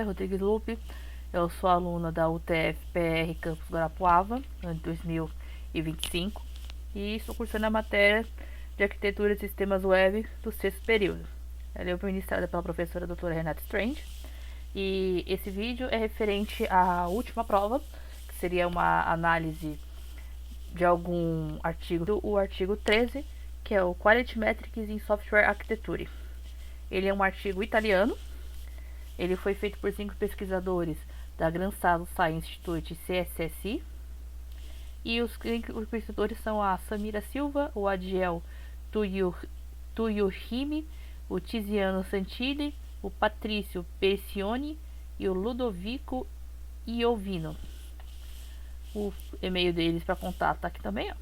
Rodrigues Lupe, eu sou aluna da UTF-PR Campus Guarapuava, ano de 2025, e estou cursando a matéria de Arquitetura e Sistemas Web do sexto período. Ela é ministrada pela professora doutora Renata Strange, e esse vídeo é referente à última prova, que seria uma análise de algum artigo, o artigo 13, que é o Quality Metrics in Software Architecture. Ele é um artigo italiano. Ele foi feito por 5 pesquisadores da Gran Sasso Science Institute CSSI. E os pesquisadores são a Samira Silva, o Adiel Tuyuhime, o Tiziano Santilli, o Patrício Percioni e o Ludovico Iovino. O e-mail deles para contato tá aqui também, ó,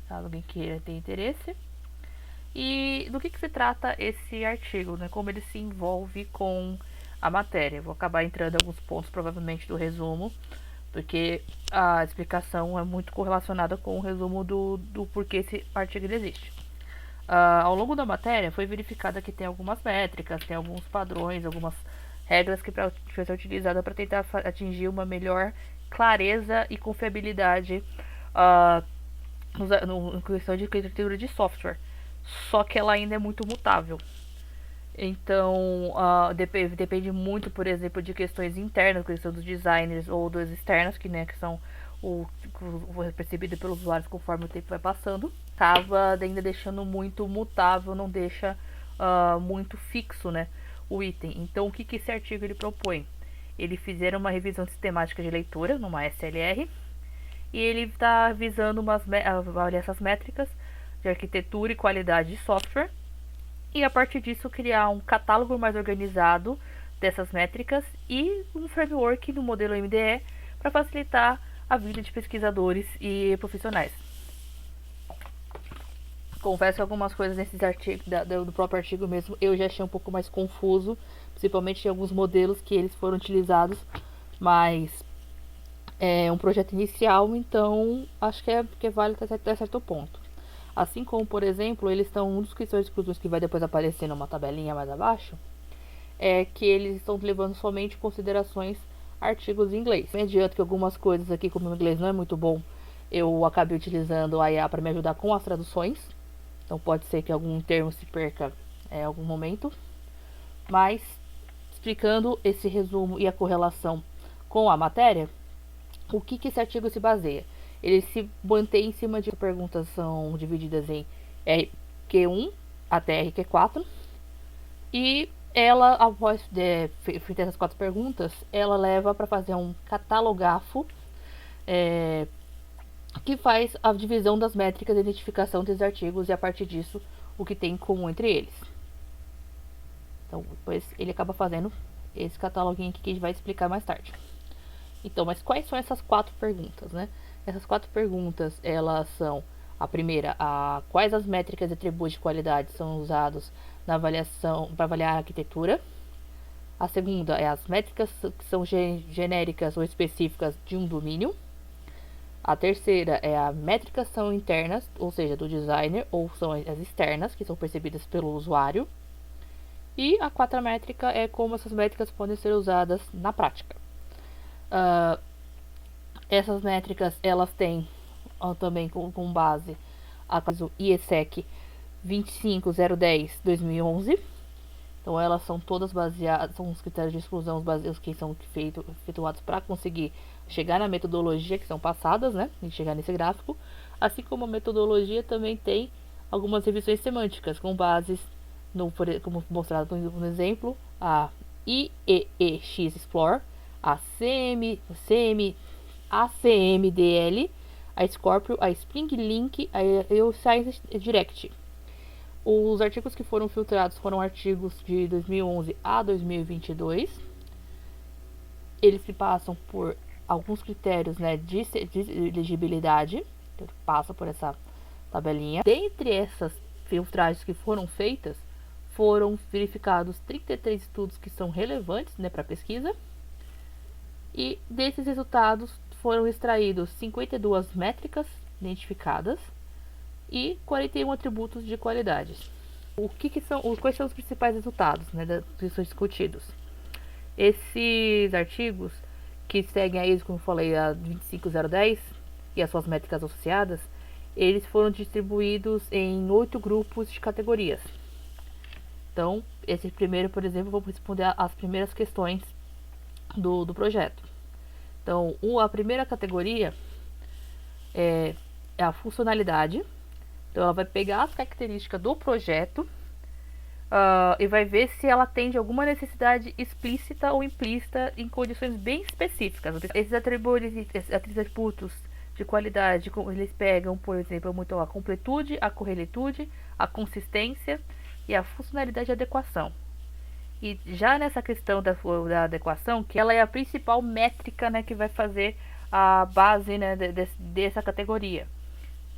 caso alguém queira ter interesse. E do que se trata esse artigo, né? Como ele se envolve com a matéria. Vou acabar entrando em alguns pontos, provavelmente, do resumo, porque a explicação é muito correlacionada com o resumo do porquê esse artigo existe. Ao longo da matéria, foi verificada que tem algumas métricas, tem alguns padrões, algumas regras que vai ser utilizada para tentar atingir uma melhor clareza e confiabilidade na questão de arquitetura de software. Só que ela ainda é muito mutável. Então, depende muito, por exemplo, de questões internas, questão dos designers ou dos externos, que são o percebido pelos usuários conforme o tempo vai passando. Acaba ainda deixando muito mutável, não deixa muito fixo, né, o item. Então, o que esse artigo ele propõe? Eles fizeram uma revisão sistemática de leitura, numa SLR, e ele está visando avaliar essas métricas de arquitetura e qualidade de software, e a partir disso criar um catálogo mais organizado dessas métricas e um framework no modelo MDE para facilitar a vida de pesquisadores e profissionais. Confesso que algumas coisas nesses artigos, do próprio artigo mesmo, eu já achei um pouco mais confuso, principalmente em alguns modelos que eles foram utilizados, mas é um projeto inicial, então acho que vale até certo ponto. Assim como, por exemplo, eles estão, um dos questões que vai depois aparecer numa tabelinha mais abaixo, é que eles estão levando somente em considerações artigos em inglês. Me adianto que algumas coisas aqui, como o inglês não é muito bom, eu acabei utilizando a IA para me ajudar com as traduções. Então pode ser que algum termo se perca em algum momento. Mas, explicando esse resumo e a correlação com a matéria, o que esse artigo se baseia? Ele se mantém em cima de perguntas, são divididas em RQ1 até RQ4. E ela, após feita essas 4 perguntas, ela leva para fazer um catalogafo que faz a divisão das métricas de identificação dos artigos e a partir disso o que tem em comum entre eles. Então, depois ele acaba fazendo esse cataloguinho aqui que a gente vai explicar mais tarde. Então, mas quais são essas 4 perguntas, né? Essas 4 perguntas, elas são: a primeira, quais as métricas e atributos de qualidade são usados na avaliação para avaliar a arquitetura. A segunda é as métricas que são genéricas ou específicas de um domínio. A terceira é as métricas são internas, ou seja, do designer, ou são as externas, que são percebidas pelo usuário. E a quarta métrica é como essas métricas podem ser usadas na prática. Essas métricas, elas têm também com base a caso IESEC 25010-2011. Então elas são todas baseadas, são os critérios de exclusão, os baseados que são efetuados para conseguir chegar na metodologia que são passadas, né, e chegar nesse gráfico. Assim como a metodologia também tem algumas revisões semânticas com bases, como mostrado no exemplo, a IEEX Explore, a ACMDL, a Scorpio, a Spring Link e o Science Direct. Os artigos que foram filtrados foram artigos de 2011 a 2022. Eles se passam por alguns critérios, né, de elegibilidade. Então, passa por essa tabelinha. Dentre essas filtragens que foram feitas, foram verificados 33 estudos que são relevantes, né, para a pesquisa. E desses resultados foram extraídos 52 métricas identificadas e 41 atributos de qualidade. Quais são os principais resultados, né, que são discutidos? Esses artigos que seguem a ISO, como eu falei, a 25010 e as suas métricas associadas, eles foram distribuídos em 8 grupos de categorias. Então, esse primeiro, por exemplo, vou responder as primeiras questões do projeto. Então, a primeira categoria é a funcionalidade. Então, ela vai pegar as características do projeto e vai ver se ela atende alguma necessidade explícita ou implícita em condições bem específicas. Esses atributos de qualidade, eles pegam, por exemplo, muito a completude, a correlitude, a consistência e a funcionalidade de adequação. E já nessa questão da adequação, que ela é a principal métrica, né, que vai fazer a base, né, dessa categoria.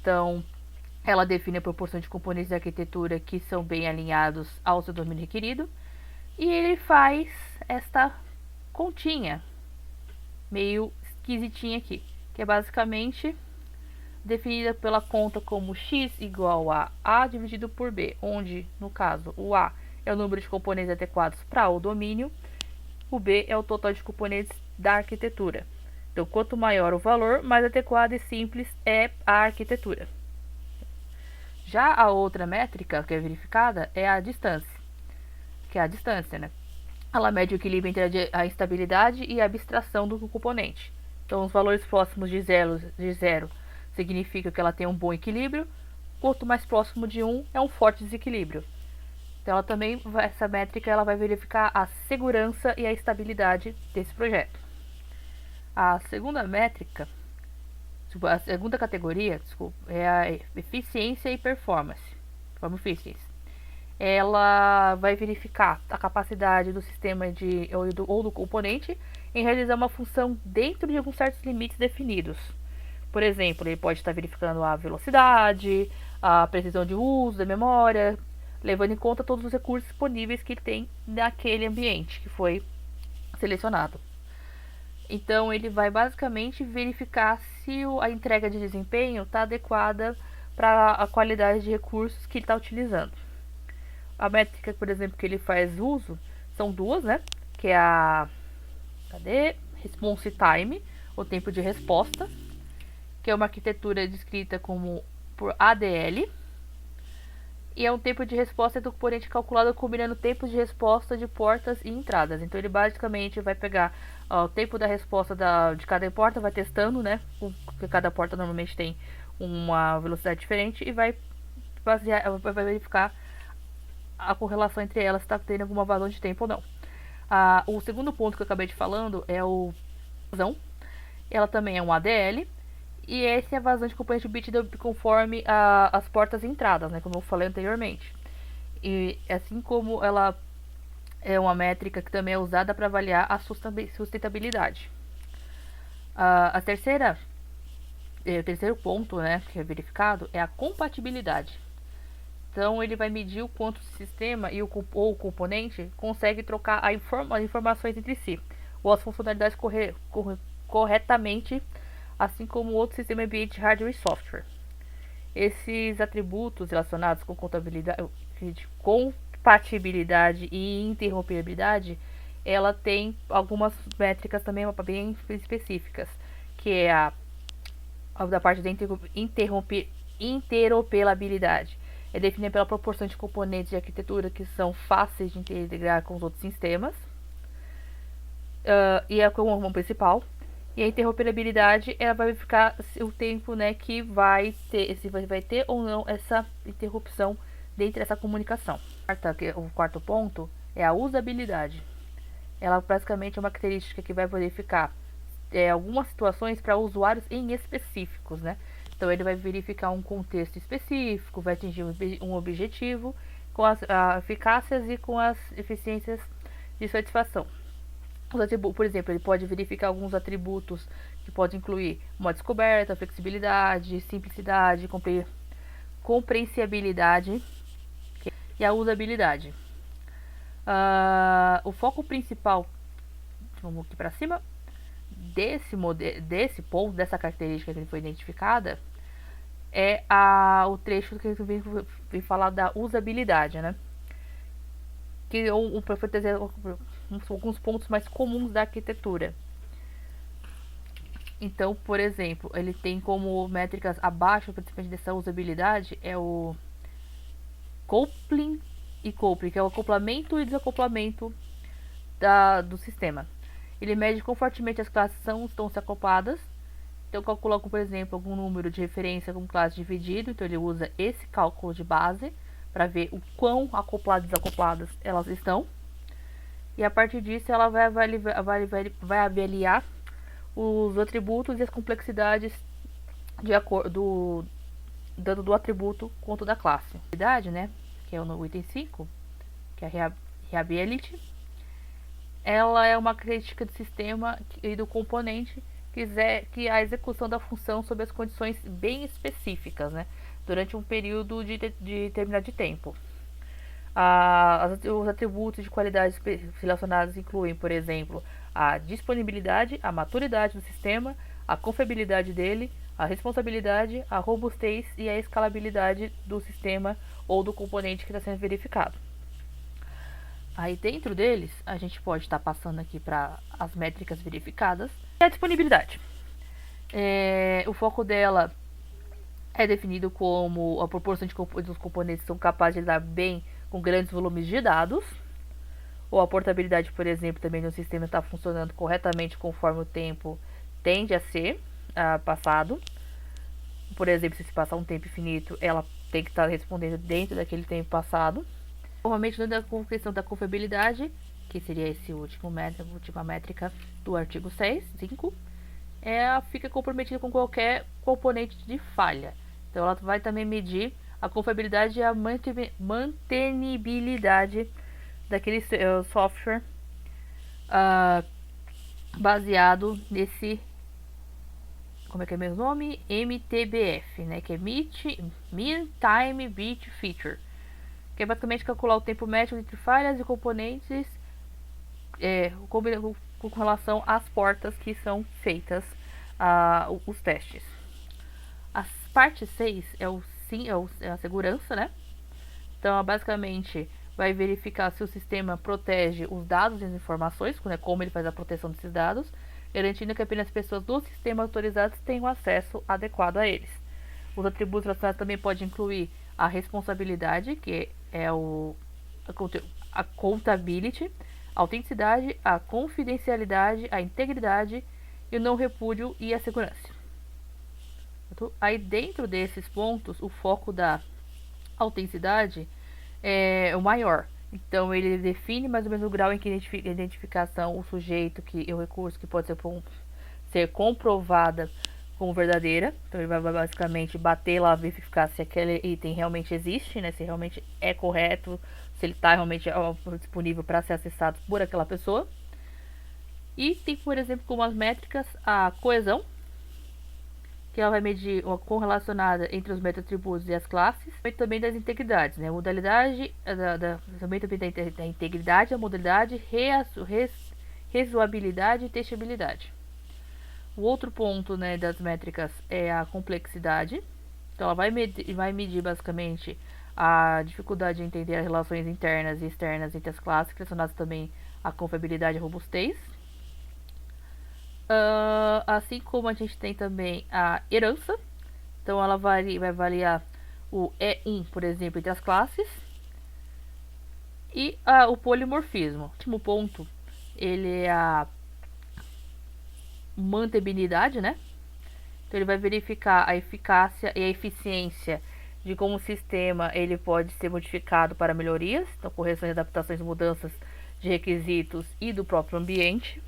Então, ela define a proporção de componentes de arquitetura que são bem alinhados ao seu domínio requerido. E ele faz esta continha meio esquisitinha aqui, que é basicamente definida pela conta como x igual a dividido por b, onde, no caso, o a é o número de componentes adequados para o domínio, o b é o total de componentes da arquitetura. Então, quanto maior o valor, mais adequado e simples é a arquitetura. Já a outra métrica que é verificada é a distância, que é a distância, né? Ela mede o equilíbrio entre a instabilidade e a abstração do componente. Então, os valores próximos de zero significa que ela tem um bom equilíbrio, quanto mais próximo de 1 é um forte desequilíbrio. Então, essa métrica ela vai verificar a segurança e a estabilidade desse projeto. A segunda métrica, a segunda categoria, é a eficiência e performance. Ela vai verificar a capacidade do sistema ou do componente em realizar uma função dentro de alguns certos limites definidos. Por exemplo, ele pode estar verificando a velocidade, a precisão de uso da memória, levando em conta todos os recursos disponíveis que ele tem naquele ambiente que foi selecionado. Então, ele vai basicamente verificar se a entrega de desempenho está adequada para a qualidade de recursos que ele está utilizando. A métrica, por exemplo, que ele faz uso são duas, né? Que é a response time, o tempo de resposta, que é uma arquitetura descrita como por ADL, e é um tempo de resposta do componente calculado combinando tempos de resposta de portas e entradas. Então, ele basicamente vai pegar o tempo da resposta de cada porta, vai testando, né? Porque cada porta normalmente tem uma velocidade diferente e vai verificar a correlação entre elas, se está tendo alguma vazão de tempo ou não. O segundo ponto que eu acabei de falando é o vazão. Ela também é um ADL. E esse é a vazão de componente bit conforme as portas e entradas, né, como eu falei anteriormente. E assim como ela é uma métrica que também é usada para avaliar a sustentabilidade. O terceiro ponto, né, que é verificado é a compatibilidade. Então, ele vai medir o quanto o sistema ou o componente consegue trocar as informações entre si, ou as funcionalidades corretamente, assim como outro sistema ambiente hardware e software. Esses atributos relacionados com compatibilidade e interrompibilidade, ela tem algumas métricas também bem específicas, que é a da parte da interoperabilidade. É definida pela proporção de componentes de arquitetura que são fáceis de integrar com os outros sistemas, e é como principal. E a interoperabilidade, ela vai verificar o tempo, né, que vai ter, se vai ter ou não essa interrupção dentro dessa comunicação. O quarto ponto é a usabilidade. Ela basicamente é uma característica que vai verificar algumas situações para usuários em específicos, né? Então, ele vai verificar um contexto específico, vai atingir um objetivo com as eficácias e com as eficiências de satisfação. Por exemplo, ele pode verificar alguns atributos que podem incluir uma descoberta, flexibilidade, simplicidade, compreensibilidade e a usabilidade. O foco principal, vamos aqui para cima, desse ponto, dessa característica que foi identificada, é o trecho que vem falar da usabilidade, né? Que o professor alguns pontos mais comuns da arquitetura. Então, por exemplo, ele tem como métricas abaixo, principalmente dessa usabilidade, é o coupling e coupling, que é o acoplamento e desacoplamento do sistema. Ele mede quão fortemente as classes estão se acopladas. Então, calcula, por exemplo, algum número de referência com classe dividido. Então, ele usa esse cálculo de base para ver o quão acopladas e desacopladas elas estão. E a partir disso, ela vai avaliar os atributos e as complexidades de acordo dando do atributo quanto da classe. Né, que é o item 5, que é a Reliability. Ela é uma crítica do sistema e do componente que a execução da função sob as condições bem específicas, né, durante um período de determinado de tempo. Os atributos de qualidade relacionados incluem, por exemplo, a disponibilidade, a maturidade do sistema, a confiabilidade dele, a responsabilidade, a robustez e a escalabilidade do sistema ou do componente que está sendo verificado. Aí dentro deles, a gente pode estar passando aqui para as métricas verificadas. E a disponibilidade. O foco dela é definido como a proporção dos componentes que são capazes de lidar bem com grandes volumes de dados. Ou a portabilidade, por exemplo, também no sistema está funcionando corretamente conforme o tempo tende a ser passado. Por exemplo, se passar um tempo infinito, ela tem que estar respondendo dentro daquele tempo passado. Normalmente, na questão da confiabilidade, que seria esse última métrica do artigo 5, fica comprometida com qualquer componente de falha. Então, ela vai também medir a confiabilidade e a mantenibilidade daquele software baseado nesse, como é que é meu nome? MTBF, né? Que é Mean Time Bit Feature, que é basicamente calcular o tempo médio entre falhas e componentes com relação às portas que são feitas os testes. A parte 6 é a segurança, né? Então, basicamente, vai verificar se o sistema protege os dados e as informações, né, como ele faz a proteção desses dados, garantindo que apenas pessoas do sistema autorizadas tenham acesso adequado a eles. Os atributos relacionados também podem incluir a responsabilidade, que é a accountability, a autenticidade, a confidencialidade, a integridade e o não repúdio e a segurança. Aí dentro desses pontos, o foco da autenticidade é o maior. Então ele define mais ou menos o grau em que identificação o sujeito, o recurso que pode ser comprovada como verdadeira. Então ele vai basicamente bater lá, verificar se aquele item realmente existe, né? Se realmente é correto, se ele está realmente disponível para ser acessado por aquela pessoa. E tem, por exemplo, como as métricas, a coesão, que ela vai medir uma correlacionada entre os meta-atributos e as classes, e também das integridades, né? A modalidade, também da integridade, a modalidade, resuabilidade e testabilidade. O outro ponto, né, das métricas é a complexidade. Então, ela vai medir basicamente a dificuldade de entender as relações internas e externas entre as classes, relacionadas também à confiabilidade e robustez. Assim como a gente tem também a herança. Então, ela vai avaliar o E1, por exemplo, entre as classes. E o polimorfismo. O último ponto, ele é a mantenibilidade, né? Então ele vai verificar a eficácia e a eficiência de como o sistema ele pode ser modificado para melhorias, então correções, adaptações, mudanças de requisitos e do próprio ambiente.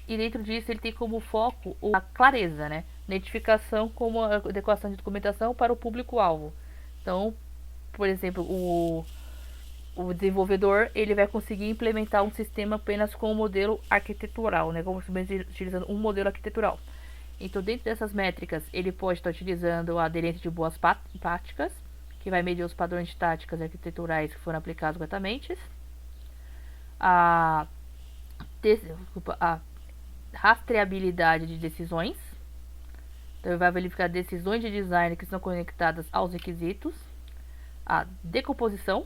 E dentro disso ele tem como foco a clareza, né? Identificação como a adequação de documentação para o público-alvo. Então, por exemplo, o desenvolvedor ele vai conseguir implementar um sistema apenas com um modelo arquitetural, né? Como se utilizando um modelo arquitetural. Então, dentro dessas métricas, ele pode estar utilizando a aderência de boas práticas, que vai medir os padrões de táticas arquiteturais que foram aplicados corretamente, a rastreabilidade de decisões. Então, ele vai verificar decisões de design que estão conectadas aos requisitos, a decomposição,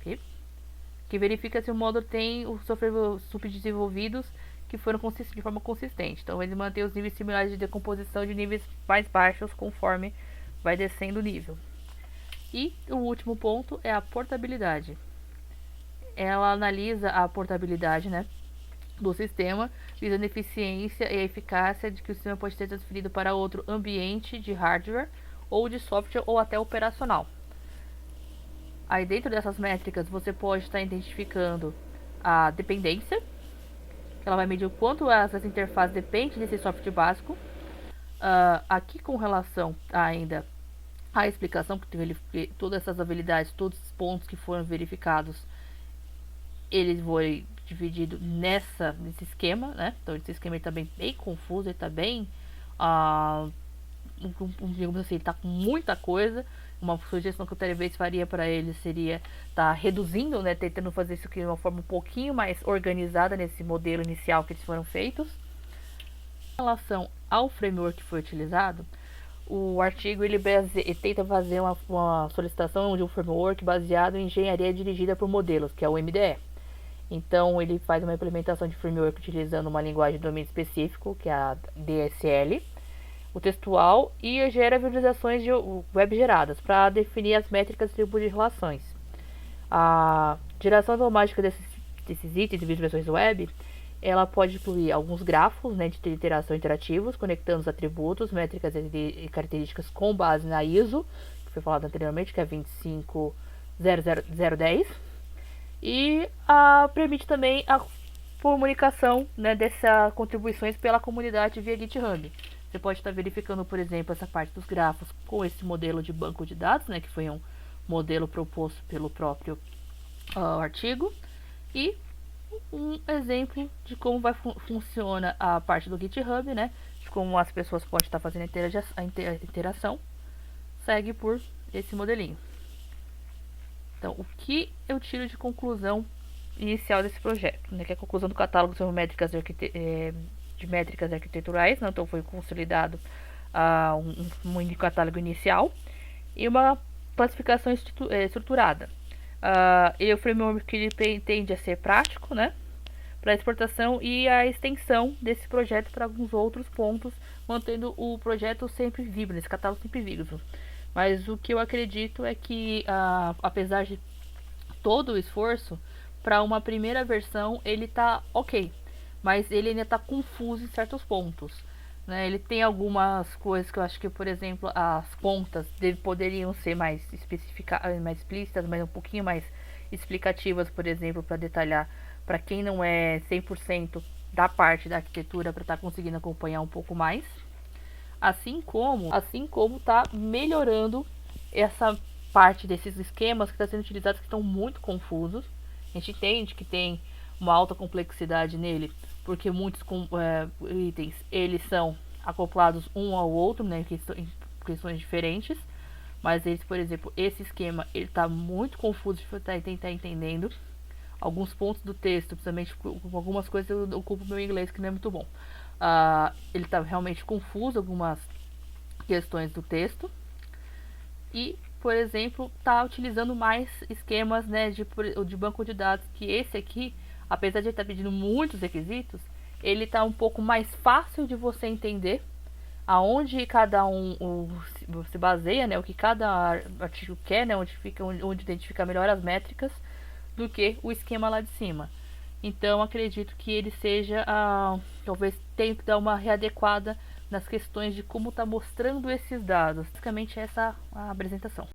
okay? que verifica se o módulo tem os subdesenvolvidos que foram de forma consistente. Então, ele mantém os níveis similares de decomposição de níveis mais baixos conforme vai descendo o nível. E o último ponto é a portabilidade. Ela analisa a portabilidade, né, do sistema, visando a eficiência e a eficácia de que o sistema pode ser transferido para outro ambiente de hardware ou de software ou até operacional. Aí dentro dessas métricas você pode estar identificando a dependência, que ela vai medir o quanto essas interfaces dependem desse software básico. Aqui com relação ainda à explicação, porque todas essas habilidades, todos os pontos que foram verificados, eles foram divididos nesse esquema, né? Então esse esquema está bem confuso, ele está bem, digamos assim, está com muita coisa. Uma sugestão que eu talvez faria para eles seria estar reduzindo, né, tentando fazer isso aqui de uma forma um pouquinho mais organizada nesse modelo inicial que eles foram feitos. Em relação ao framework que foi utilizado, o artigo ele tenta fazer uma solicitação de um framework baseado em engenharia dirigida por modelos, que é o MDE. Então ele faz uma implementação de framework utilizando uma linguagem de domínio específico, que é a DSL, o textual, e gera visualizações de web geradas para definir as métricas de tipo de relações. A geração automática desses itens de visualizações web, ela pode incluir alguns grafos, né, de interação interativos, conectando os atributos, métricas e características com base na ISO, que foi falado anteriormente, que é 2500010, e permite também a comunicação, né, dessas contribuições pela comunidade via GitHub. Você pode estar verificando, por exemplo, essa parte dos grafos com esse modelo de banco de dados, né, que foi um modelo proposto pelo próprio artigo, e um exemplo de como funciona a parte do GitHub, né, de como as pessoas podem estar fazendo a interação, segue por esse modelinho. Então, o que eu tiro de conclusão inicial desse projeto, né, que é a conclusão do catálogo sobre métricas de métricas arquiteturais, né? Então foi consolidado um único catálogo inicial e uma classificação estruturada. E o framework ele tende a ser prático, né, para a exportação e a extensão desse projeto para alguns outros pontos, mantendo o projeto sempre vivo, esse catálogo sempre vivo. Mas o que eu acredito é que, apesar de todo o esforço, para uma primeira versão ele está ok, mas ele ainda está confuso em certos pontos, né? Ele tem algumas coisas que eu acho que, por exemplo, as contas poderiam ser mais explícitas, mas um pouquinho mais explicativas, por exemplo, para detalhar para quem não é 100% da parte da arquitetura, para estar conseguindo acompanhar um pouco mais. Assim como está melhorando essa parte desses esquemas que estão sendo utilizados, que estão muito confusos. A gente entende que tem uma alta complexidade nele, porque muitos itens eles são acoplados um ao outro, né, em questões diferentes. Mas eles, por exemplo, esse esquema ele está muito confuso de tentar entendendo. Alguns pontos do texto, principalmente algumas coisas eu ocupo meu inglês que não é muito bom. Ele está realmente confuso algumas questões do texto. E, por exemplo, está utilizando mais esquemas, né, de banco de dados, que esse aqui, apesar de ele estar pedindo muitos requisitos, ele está um pouco mais fácil de você entender aonde cada se baseia, né, o que cada artigo quer, né, onde identifica melhor as métricas, do que o esquema lá de cima. Então, acredito que ele seja, talvez tenha que dar uma readequada nas questões de como está mostrando esses dados. Basicamente, essa a apresentação.